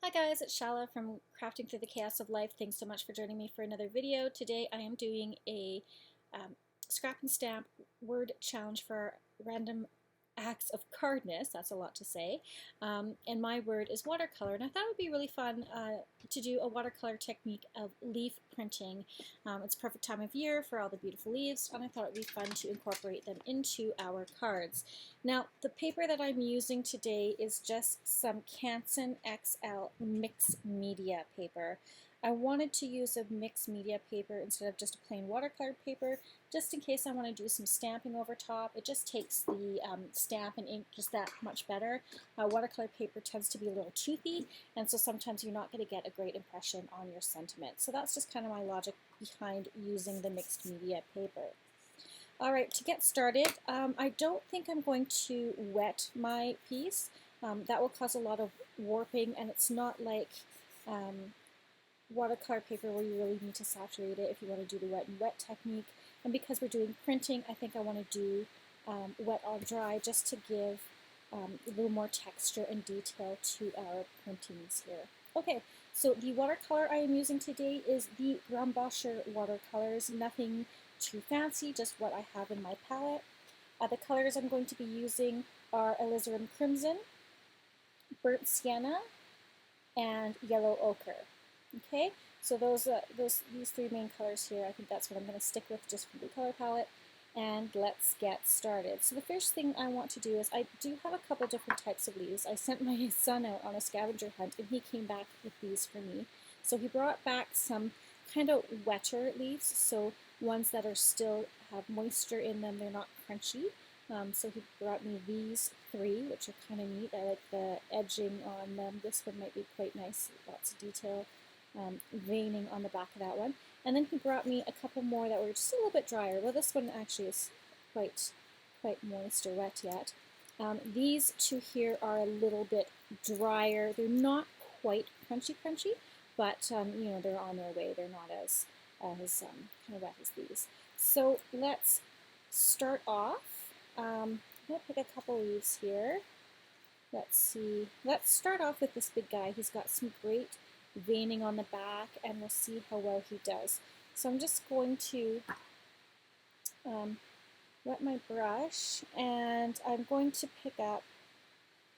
Hi guys, it's Chala from Crafting Through the Chaos of Life. Thanks so much for joining me for another video. Today I am doing a scrap and stamp word challenge for random acts of cardness. That's a lot to say. And my word is watercolor. And I thought it would be really fun to do a watercolor technique of leaf printing. It's perfect time of year for all the beautiful leaves, and I thought it would be fun to incorporate them into our cards. Now, the paper that I'm using today is just some Canson XL mixed media paper. I wanted to use a mixed media paper instead of just a plain watercolor paper, just in case I want to do some stamping over top. It just takes the stamp and ink just that much better. Watercolor paper tends to be a little toothy, and so sometimes you're not going to get a great impression on your sentiment. So that's just kind of my logic behind using the mixed media paper. Alright, to get started, I don't think I'm going to wet my piece. That will cause a lot of warping, and it's not like watercolor paper where you really need to saturate it if you want to do the wet and wet technique. And because we're doing printing, I think I want to do wet on dry just to give a little more texture and detail to our printings here. Okay, so the watercolor I am using today is the Grumbacher watercolors. Nothing too fancy, just what I have in my palette. The colors I'm going to be using are alizarin crimson, burnt sienna, and yellow ochre. Okay, so these three main colors here, I think that's what I'm going to stick with just for the color palette. And let's get started. So the first thing I want to do is I do have a couple different types of leaves. I sent my son out on a scavenger hunt and he came back with these for me. So he brought back some kind of wetter leaves, so ones that are still have moisture in them, they're not crunchy. So he brought me these three, which are kind of neat. I like the edging on them. This one might be quite nice, lots of detail. Veining on the back of that one. And then he brought me a couple more that were just a little bit drier. Well, this one actually is quite moist or wet yet. These two here are a little bit drier. They're not quite crunchy, but you know, they're on their way. They're not as kind of wet as these. So let's start off. I'm going to pick a couple leaves here. Let's see. Let's start off with this big guy. He's got some great veining on the back, and we'll see how well he does. So I'm just going to wet my brush, and I'm going to pick up,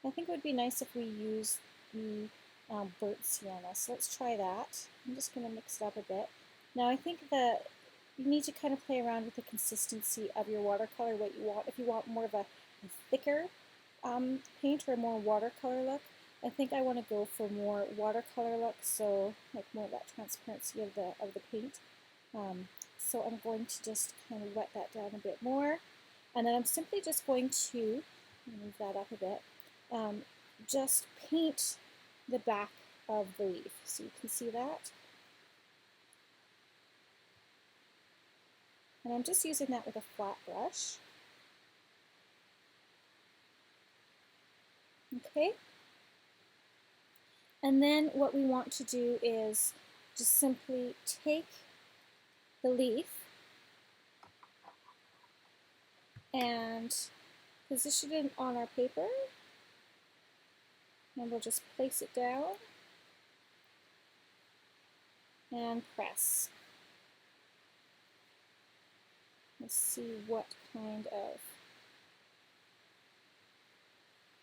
I think it would be nice if we use the burnt sienna. So let's try that. I'm just going to mix it up a bit. Now I think that you need to kind of play around with the consistency of your watercolor, what you want. If you want more of a thicker paint or a more watercolor look, I think I want to go for more watercolor look, so like more of that transparency of the paint. So I'm going to just kind of wet that down a bit more, and then I'm simply just going to move that up a bit. Just paint the back of the leaf, so you can see that. And I'm just using that with a flat brush. Okay. And then what we want to do is just simply take the leaf and position it on our paper, and we'll just place it down and press. Let's see what kind of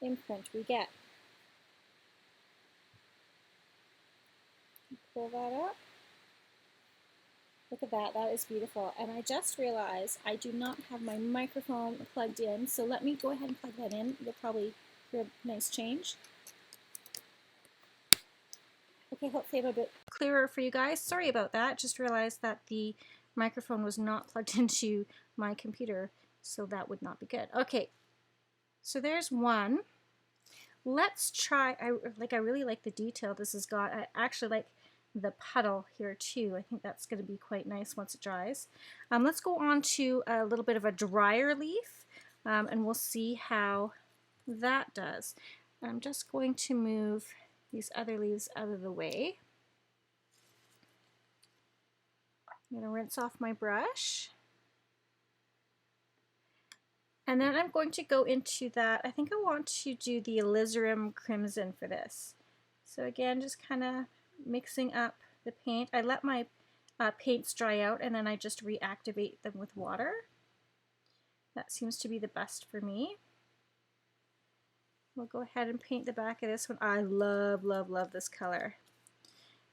imprint we get. Pull that up. Look at that, that is beautiful. And I just realized I do not have my microphone plugged in, so let me go ahead and plug that in. You'll probably hear a nice change. Okay, hopefully I'm a bit clearer for you guys. Sorry about that, just realized that the microphone was not plugged into my computer, so that would not be good. Okay, so there's one. Let's try, I really like the detail this has got. I actually like the puddle here too. I think that's going to be quite nice once it dries. Let's go on to a little bit of a drier leaf, and we'll see how that does. I'm just going to move these other leaves out of the way. I'm going to rinse off my brush. And then I'm going to go into that, I think I want to do the alizarin crimson for this. So again, just kind of mixing up the paint. I let my paints dry out and then I just reactivate them with water. That seems to be the best for me. We'll go ahead and paint the back of this one. I love, love, love this color.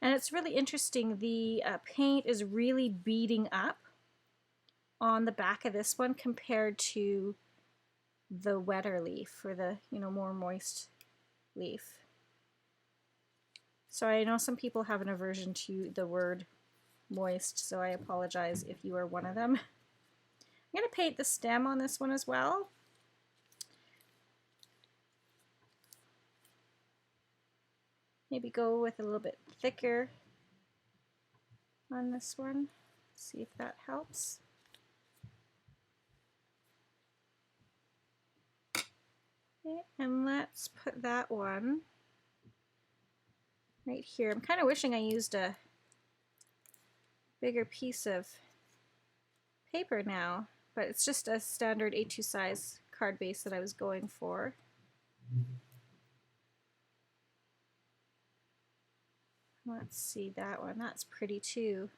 And it's really interesting. The paint is really beading up on the back of this one compared to the wetter leaf, or the, you know, more moist leaf. So I know some people have an aversion to the word moist, so I apologize if you are one of them. I'm going to paint the stem on this one as well. Maybe go with a little bit thicker on this one. See if that helps. Okay, and let's put that one right here. I'm kind of wishing I used a bigger piece of paper now, but it's just a standard A2 size card base that I was going for. Let's see that one. That's pretty too.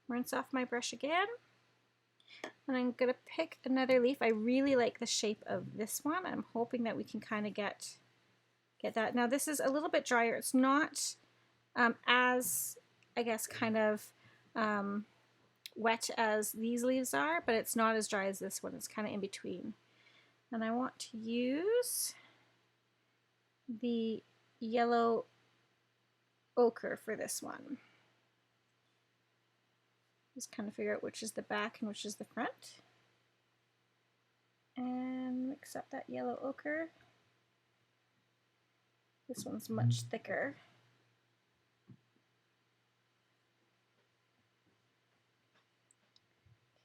Rinse off my brush again. And I'm going to pick another leaf. I really like the shape of this one. I'm hoping that we can kind of get that. Now this is a little bit drier. It's not as, I guess, kind of wet as these leaves are, but it's not as dry as this one. It's kind of in between. And I want to use the yellow ochre for this one. Just kind of figure out which is the back and which is the front. And mix up that yellow ochre. This one's much thicker.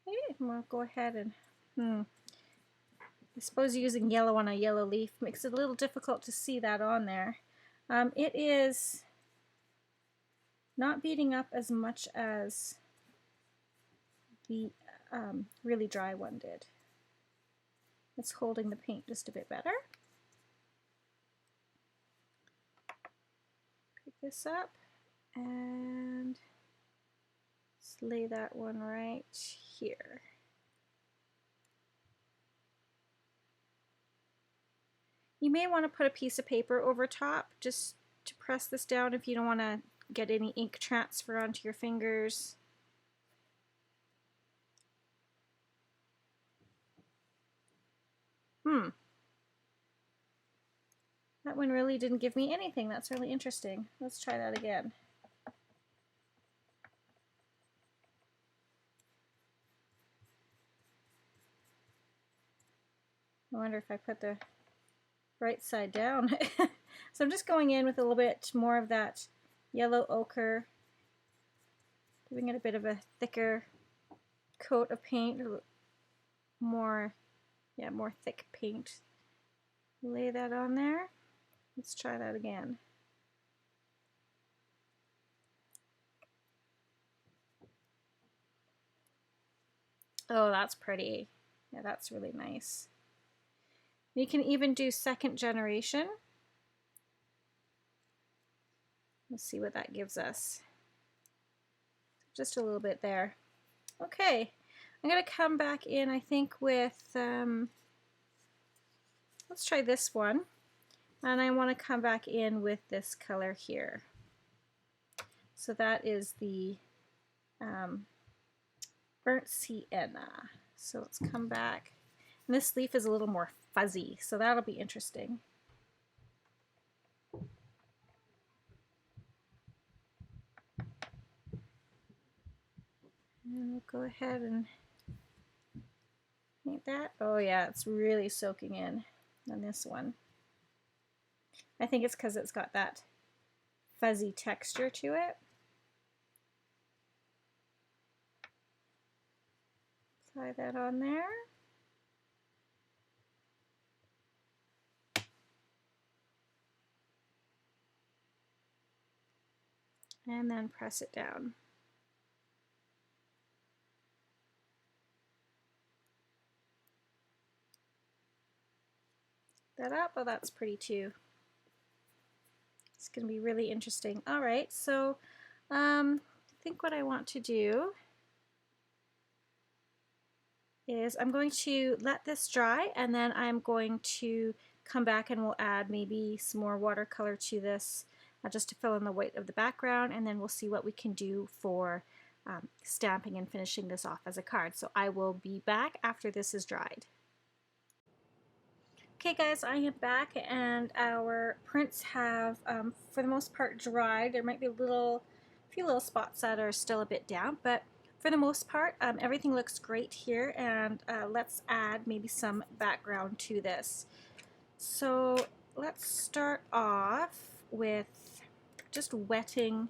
Okay, and we'll go ahead and, I suppose using yellow on a yellow leaf makes it a little difficult to see that on there. It is not beating up as much as the really dry one did. It's holding the paint just a bit better. Pick this up and just lay that one right here. You may want to put a piece of paper over top just to press this down if you don't want to get any ink transfer onto your fingers. That one really didn't give me anything. That's really interesting. Let's try that again. I wonder if I put the right side down. So I'm just going in with a little bit more of that yellow ochre, giving it a bit of a thicker coat of paint, more thick paint. Lay that on there. Let's try that again. Oh, that's pretty. Yeah, that's really nice. You can even do second generation. Let's see what that gives us. Just a little bit there. Okay, I'm going to come back in, I think, with, let's try this one. And I want to come back in with this color here. So that is the burnt sienna. So let's come back. And this leaf is a little more fuzzy, so that'll be interesting. And we'll go ahead and paint that. Oh yeah, it's really soaking in on this one. I think it's because it's got that fuzzy texture to it. Apply that on there. And then press it down. that up. Oh, that's pretty too. It's going to be really interesting. All right, so I think what I want to do is I'm going to let this dry, and then I'm going to come back and we'll add maybe some more watercolor to this just to fill in the white of the background, and then we'll see what we can do for stamping and finishing this off as a card. So I will be back after this is dried. Okay guys, I am back and our prints have for the most part dried. There might be a few little spots that are still a bit damp, but for the most part everything looks great here, and let's add maybe some background to this. So let's start off with just wetting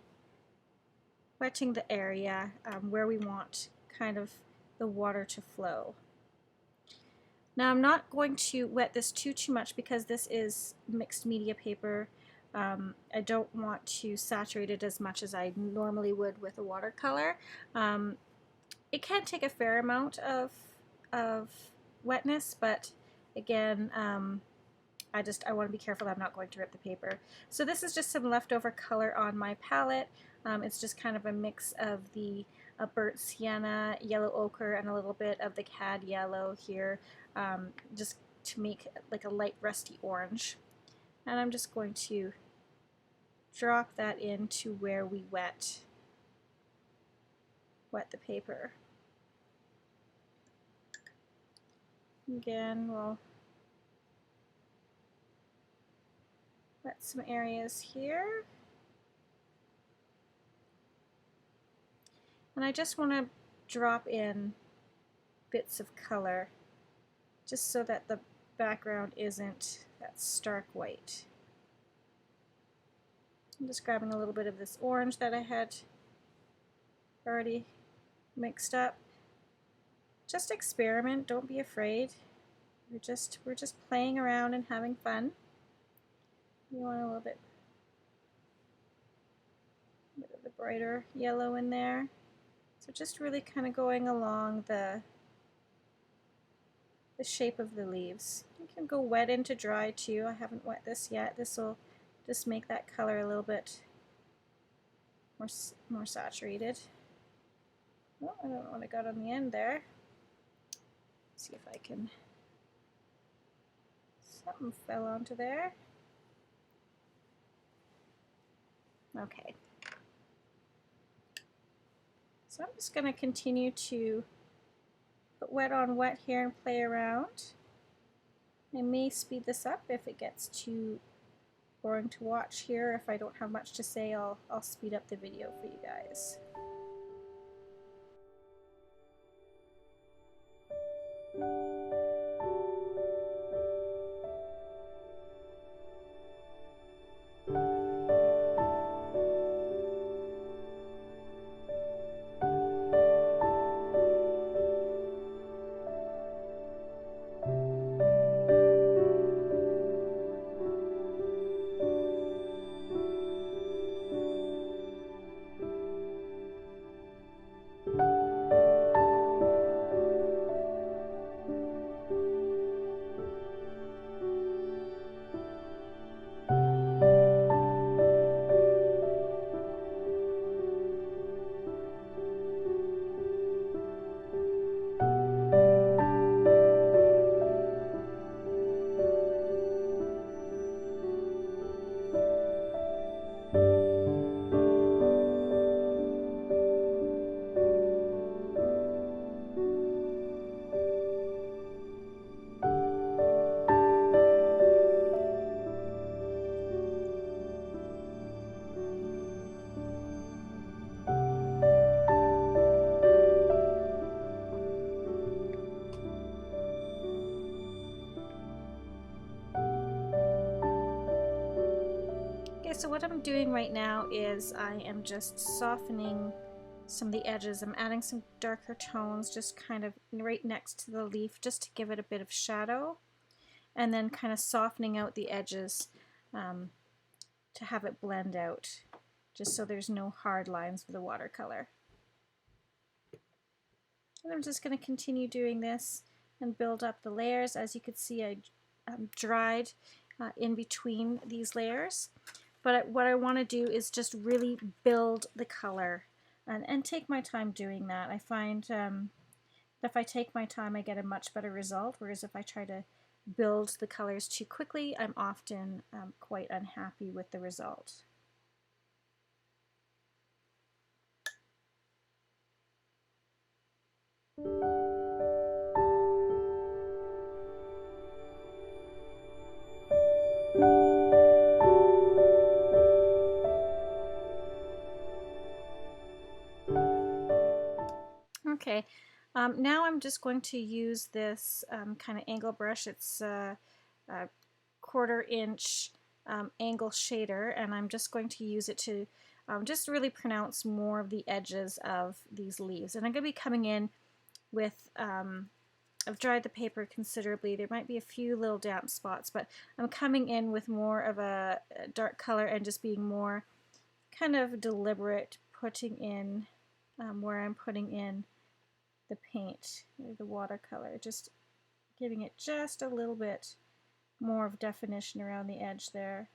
the area where we want kind of the water to flow. Now I'm not going to wet this too much because this is mixed media paper. I don't want to saturate it as much as I normally would with a watercolor. It can take a fair amount of wetness, but again, I want to be careful that I'm not going to rip the paper. So this is just some leftover color on my palette. It's just kind of a mix of the burnt sienna, yellow ochre, and a little bit of the cad yellow here, just to make like a light rusty orange. And I'm just going to drop that into where we wet the paper. Again, we'll wet some areas here. And I just want to drop in bits of color just so that the background isn't that stark white. I'm just grabbing a little bit of this orange that I had already mixed up. Just experiment, don't be afraid. We're just playing around and having fun. You want a little bit of the brighter yellow in there. So just really kind of going along the shape of the leaves. You can go wet into dry too. I haven't wet this yet. This will just make that color a little bit more saturated. Oh, I don't know what I got on the end there. Let's see if I can. Something fell onto there. Okay. So I'm just going to continue to put wet on wet here and play around. I may speed this up if it gets too boring to watch here. If I don't have much to say, I'll speed up the video for you guys. So what I'm doing right now is I am just softening some of the edges. I'm adding some darker tones just kind of right next to the leaf just to give it a bit of shadow, and then kind of softening out the edges to have it blend out, just so there's no hard lines with the watercolor. And I'm just going to continue doing this and build up the layers. As you can see, I dried in between these layers. But what I want to do is just really build the color and take my time doing that. I find if I take my time, I get a much better result, whereas if I try to build the colors too quickly, I'm often quite unhappy with the result. Okay, now I'm just going to use this kind of angle brush. It's a 1/4 inch angle shader, and I'm just going to use it to just really pronounce more of the edges of these leaves. And I'm going to be coming in with, I've dried the paper considerably. There might be a few little damp spots, but I'm coming in with more of a dark color and just being more kind of deliberate, putting in where I'm putting in the paint, the watercolor, just giving it just a little bit more of definition around the edge there.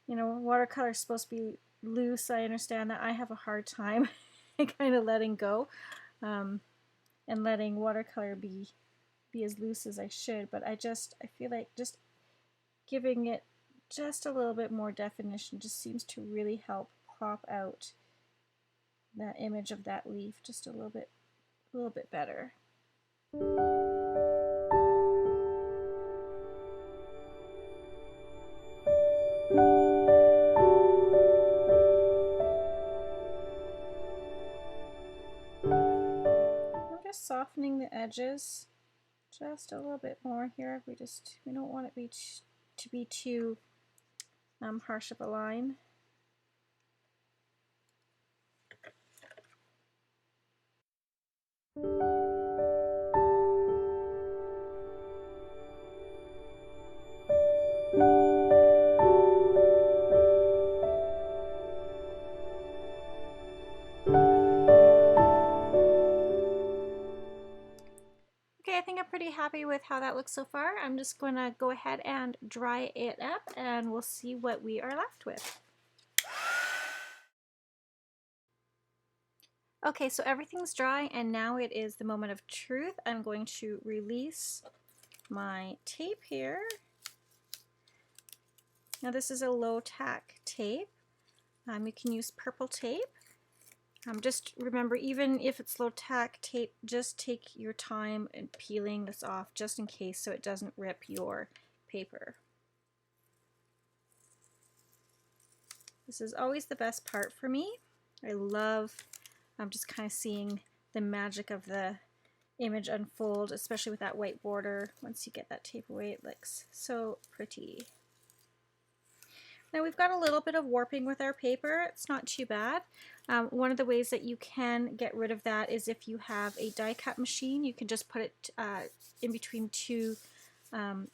You know, watercolor is supposed to be loose. I understand that. I have a hard time kind of letting go and letting watercolor be as loose as I should, but I feel like just giving it just a little bit more definition just seems to really help pop out that image of that leaf just a little bit better. I'm just softening the edges just a little bit more here. We don't want it to be too harsh of a line. Okay, I think I'm pretty happy with how that looks so far. I'm just going to go ahead and dry it up, and we'll see what we are left with. Okay, so everything's dry, and now it is the moment of truth. I'm going to release my tape here. Now this is a low tack tape. You can use purple tape. Just remember, even if it's low tack tape, just take your time in peeling this off just in case so it doesn't rip your paper. This is always the best part for me. I love just kind of seeing the magic of the image unfold, especially with that white border. Once you get that tape away, it looks so pretty. Now we've got a little bit of warping with our paper. It's not too bad. One of the ways that you can get rid of that is if you have a die cut machine. You can just put it in between two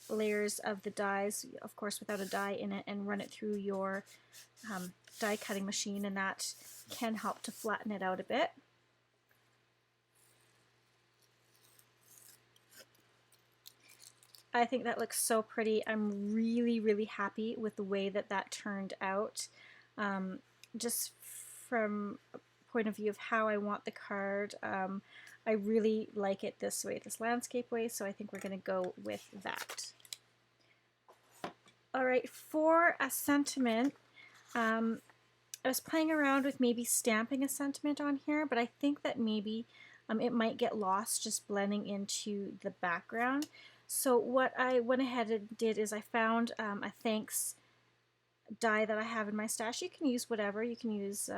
layers of the dies, of course without a die in it, and run it through your die cutting machine, and that can help to flatten it out a bit. I think that looks so pretty. I'm really happy with the way that that turned out. Just from a point of view of how I want the card, I really like it this way, this landscape way, so I think we're going to go with that. Alright, for a sentiment, I was playing around with maybe stamping a sentiment on here, but I think that maybe it might get lost just blending into the background. So what I went ahead and did is I found a thanks die that I have in my stash. You can use whatever. You can use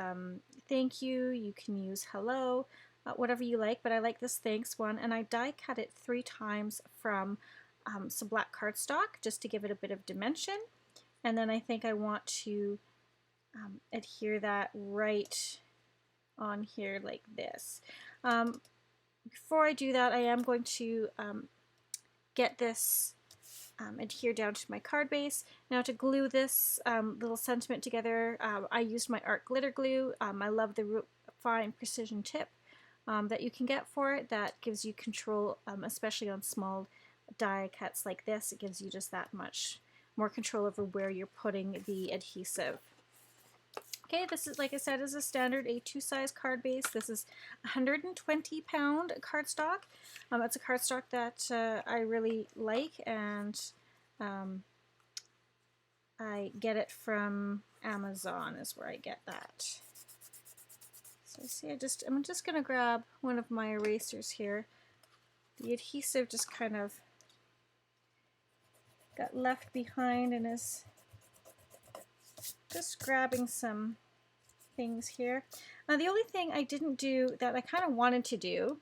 thank you, you can use hello, whatever you like, but I like this thanks one, and I die cut it 3 times from some black cardstock just to give it a bit of dimension. And then I think I want to adhere that right on here like this. Before I do that, I am going to get this adhere down to my card base. Now to glue this little sentiment together, I used my art glitter glue. I love the fine precision tip that you can get for it. That gives you control, especially on small die cuts like this, it gives you just that much more control over where you're putting the adhesive. Okay, this is, like I said, is a standard A2 size card base. This is 120-pound cardstock. It's a cardstock that I really like, and I get it from Amazon is where I get that. So see, I'm just going to grab one of my erasers here. The adhesive just kind of got left behind and is just grabbing some things here. Now the only thing I didn't do that I kind of wanted to do,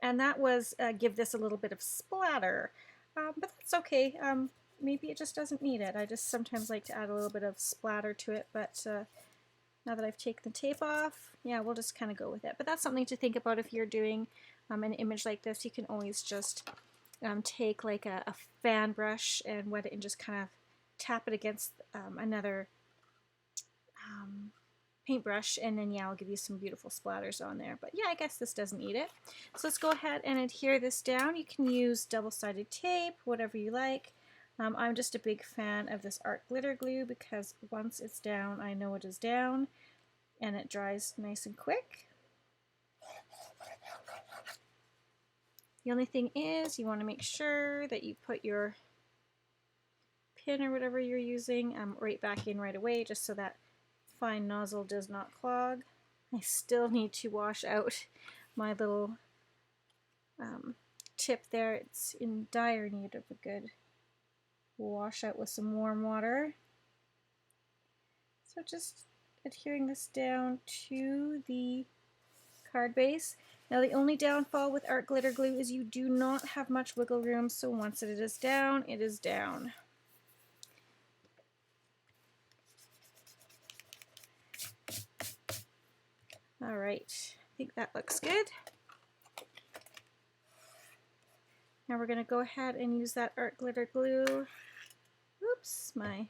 and that was give this a little bit of splatter, but that's okay. Maybe it just doesn't need it. I just sometimes like to add a little bit of splatter to it, but now that I've taken the tape off, yeah, we'll just kind of go with it. But that's something to think about if you're doing an image like this. You can always just take like a fan brush and wet it and just kind of tap it against another paintbrush, and then yeah, I'll give you some beautiful splatters on there. But yeah, I guess this doesn't need it. So let's go ahead and adhere this down. You can use double-sided tape, whatever you like. I'm just a big fan of this art glitter glue because once it's down, I know it is down, and it dries nice and quick. The only thing is you want to make sure that you put your pin or whatever you're using right back in right away, just so that fine nozzle does not clog. I still need to wash out my little tip there. It's in dire need of a good wash out with some warm water. So just adhering this down to the card base. Now the only downfall with art glitter glue is you do not have much wiggle room, so once it is down, it is down. All right, I think that looks good. Now we're going to go ahead and use that art glitter glue. Oops, my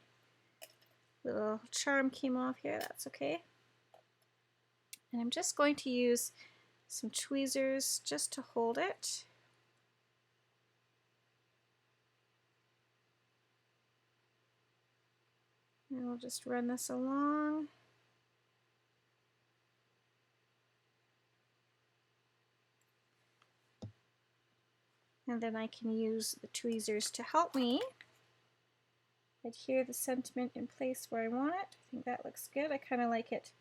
little charm came off here, that's okay. And I'm just going to use some tweezers just to hold it. And we'll just run this along. And then I can use the tweezers to help me adhere the sentiment in place where I want it. I think that looks good. I kind of like it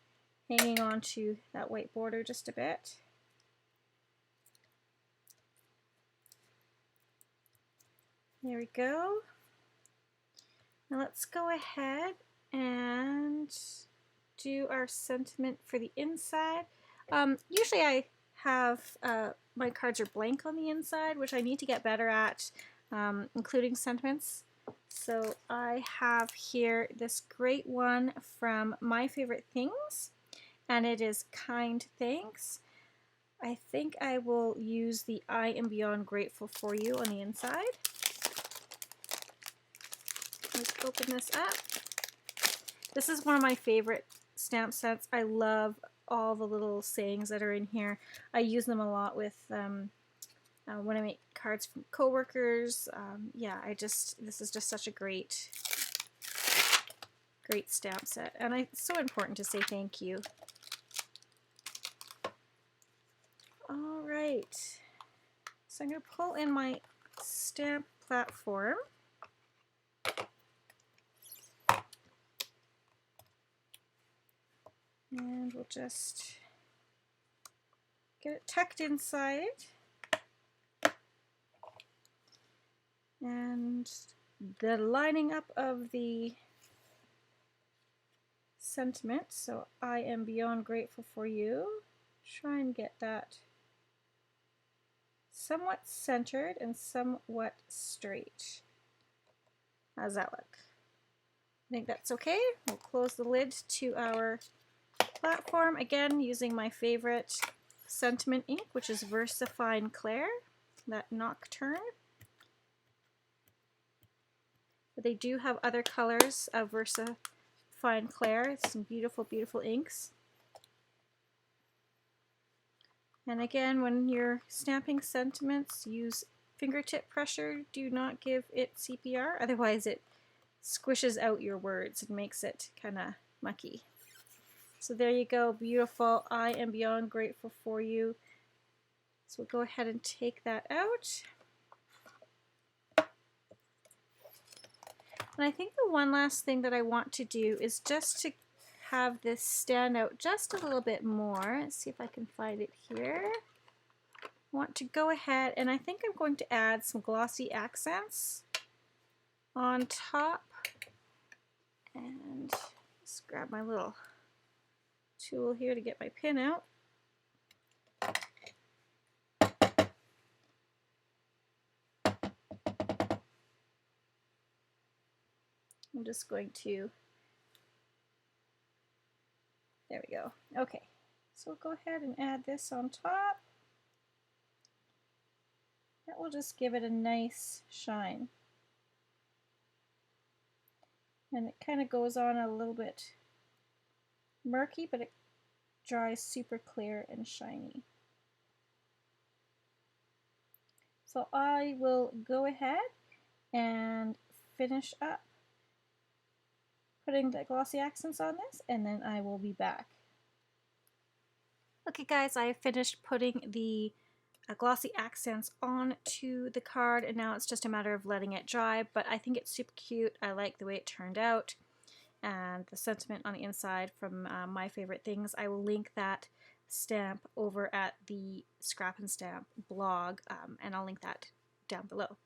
hanging on to that white border just a bit. There we go. Now let's go ahead and do our sentiment for the inside. Usually I have my cards are blank on the inside, which I need to get better at including sentiments. So I have here this great one from My Favorite Things, and it is Kind Thanks. I think I will use the I am beyond grateful for you on the inside. Let's open this up. This is one of my favorite stamp sets. I love all the little sayings that are in here. I use them a lot with when I make cards from coworkers. Yeah, this is just such a great stamp set, and it's so important to say thank you. All right, so I'm going to pull in my stamp platform. And we'll just get it tucked inside. And the lining up of the sentiment, so I am beyond grateful for you. Try and get that somewhat centered and somewhat straight. How's that look? I think that's okay. We'll close the lid to our platform, again using my favorite sentiment ink, which is VersaFine Clair, that Nocturne. But they do have other colors of VersaFine Clair. It's some beautiful, beautiful inks. And again, when you're stamping sentiments, use fingertip pressure. Do not give it CPR, otherwise it squishes out your words and makes it kind of mucky. So there you go, beautiful. I am beyond grateful for you. So we'll go ahead and take that out. And I think the one last thing that I want to do is just to have this stand out just a little bit more. Let's see if I can find it here. I want to go ahead, and I think I'm going to add some glossy accents on top. And just grab my little tool here to get my pin out. I'm just going to, there we go. Okay, so we'll go ahead and add this on top. That will just give it a nice shine. And it kind of goes on a little bit murky, but it dries super clear and shiny. So I will go ahead and finish up putting the glossy accents on this, and then I will be back. Okay guys, I finished putting the glossy accents onto the card, and now it's just a matter of letting it dry, but I think it's super cute. I like the way it turned out, and the sentiment on the inside from My Favorite Things. I will link that stamp over at the Scrap and Stamp blog, and I'll link that down below.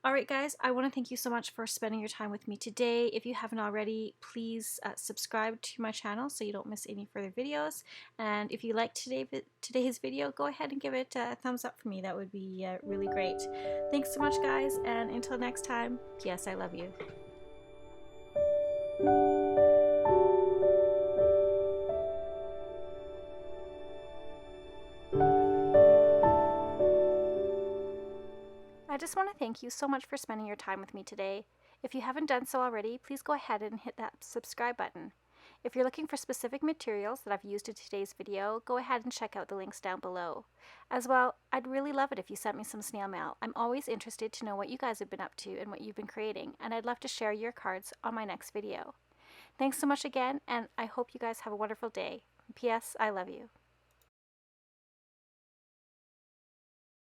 Alright guys, I want to thank you so much for spending your time with me today. If you haven't already, please subscribe to my channel so you don't miss any further videos. And if you liked today's video, go ahead and give it a thumbs up for me. That would be really great. Thanks so much guys, and until next time, P.S. I love you. I just want to thank you so much for spending your time with me today. If you haven't done so already, please go ahead and hit that subscribe button. If you're looking for specific materials that I've used in today's video, go ahead and check out the links down below. As well, I'd really love it if you sent me some snail mail. I'm always interested to know what you guys have been up to and what you've been creating, and I'd love to share your cards on my next video. Thanks so much again, and I hope you guys have a wonderful day. P.S. I love you.